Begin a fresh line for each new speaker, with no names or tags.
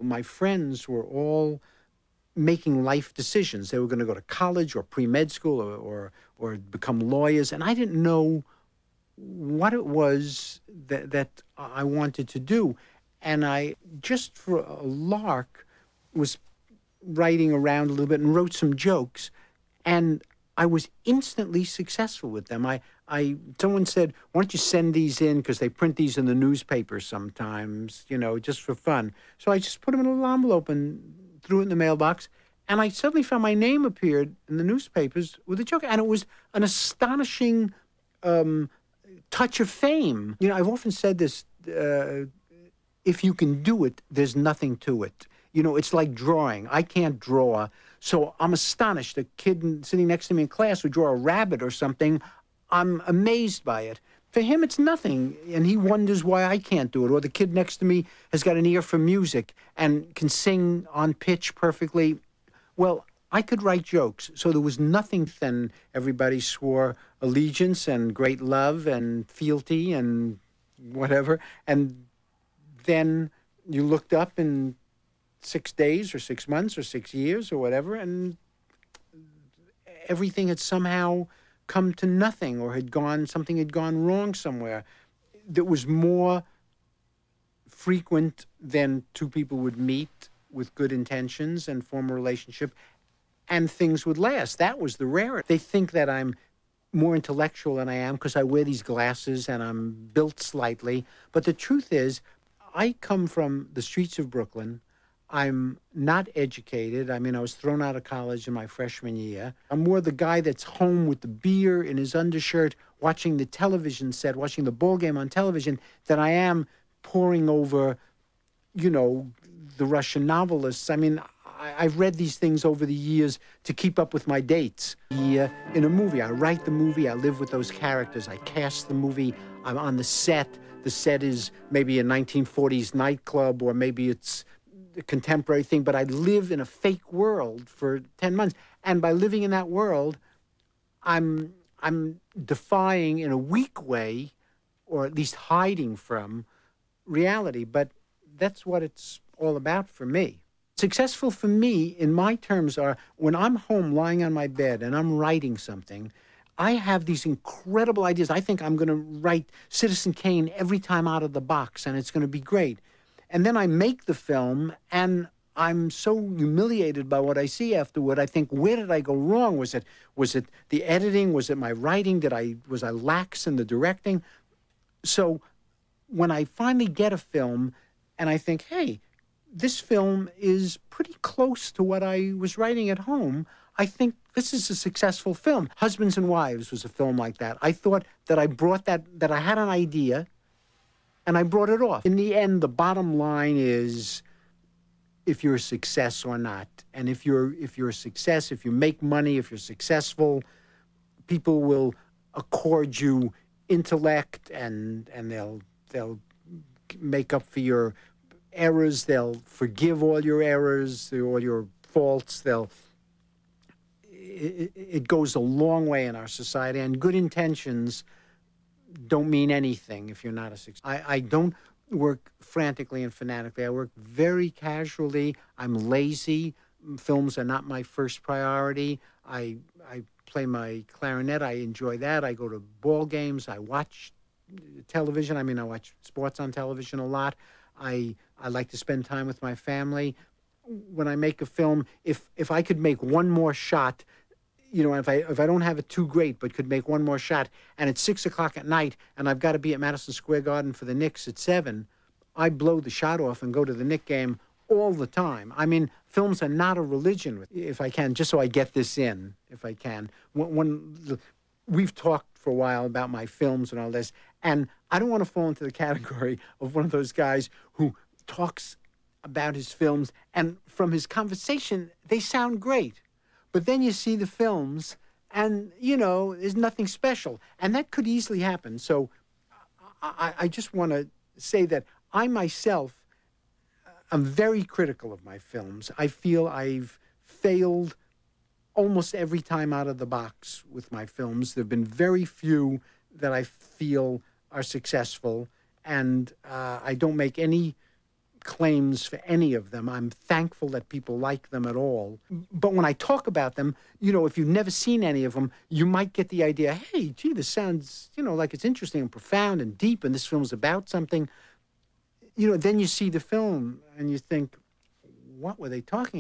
My friends were all making life decisions. They were going to go to college or pre-med school or become lawyers, and I didn't know what it was that I wanted to do. And I, just for a lark, was writing around a little bit and wrote some jokes, and I was instantly successful with them. Someone said, "Why don't you send these in, because they print these in the newspaper sometimes, you know, just for fun." So I just put them in a little envelope and threw it in the mailbox, and I suddenly found my name appeared in the newspapers with a joke, and it was an astonishing touch of fame. You know, I've often said this, if you can do it, there's nothing to it. You know, it's like drawing. I can't draw, so I'm astonished. A kid sitting next to me in class would draw a rabbit or something. I'm amazed by it. For him, it's nothing, and he wonders why I can't do it. Or the kid next to me has got an ear for music and can sing on pitch perfectly. Well, I could write jokes, so there was nothing. Then everybody swore allegiance and great love and fealty and whatever. And then you looked up in 6 days or 6 months or 6 years or whatever, and everything had somehow come to nothing, or something had gone wrong somewhere. That was more frequent than two people would meet with good intentions and form a relationship, and things would last. That was the rarity. They think that I'm more intellectual than I am because I wear these glasses and I'm built slightly. But the truth is, I come from the streets of Brooklyn. I'm not educated. I mean, I was thrown out of college in my freshman year. I'm more the guy that's home with the beer in his undershirt, watching the television set, watching the ball game on television, than I am poring over, you know, the Russian novelists. I mean, I've read these things over the years to keep up with my dates. In a movie, I write the movie, I live with those characters, I cast the movie, I'm on the set. The set is maybe a 1940s nightclub, or maybe it's a contemporary thing, but I live in a fake world for 10 months. And by living in that world, I'm defying, in a weak way, or at least hiding from, reality. But that's what it's all about for me. Successful for me, in my terms, are when I'm home lying on my bed and I'm writing something, I have these incredible ideas. I think I'm going to write Citizen Kane every time out of the box, and it's going to be great. And then I make the film, and I'm so humiliated by what I see afterward. I think, where did I go wrong? Was it the editing? Was it my writing? Was I lax in the directing? So when I finally get a film and I think, hey, this film is pretty close to what I was writing at home, I think this is a successful film. Husbands and Wives was a film like that. I thought that I brought that I had an idea, and I brought it off. In the end, the bottom line is if you're a success or not. And if you're a success, if you make money, if you're successful, people will accord you intellect, and they'll make up for your errors. They'll forgive all your errors, all your faults. It goes a long way in our society, and good intentions don't mean anything if you're not a success. I don't work frantically and fanatically. I work very casually. I'm lazy. Films are not my first priority. I play my clarinet. I enjoy that. I go to ball games. I watch television. I mean, I watch sports on television a lot. I like to spend time with my family. When I make a film, if I could make one more shot, you know, if I don't have it too great, but could make one more shot, and it's 6 o'clock at night, and I've got to be at Madison Square Garden for the Knicks at 7, I blow the shot off and go to the Knicks game all the time. I mean, films are not a religion, if I can, just so I get this in, if I can. We've talked for a while about my films and all this, and I don't want to fall into the category of one of those guys who talks about his films, and from his conversation, they sound great. But then you see the films, and, you know, there's nothing special. And that could easily happen. So I just want to say that I myself am very critical of my films. I feel I've failed almost every time out of the box with my films. There have been very few that I feel are successful, and I don't make any claims for any of them. I'm thankful that people like them at all. But when I talk about them, you know, if you've never seen any of them, you might get the idea, hey, gee, this sounds, you know, like it's interesting and profound and deep, and this film's about something. You know, then you see the film and you think, what were they talking about?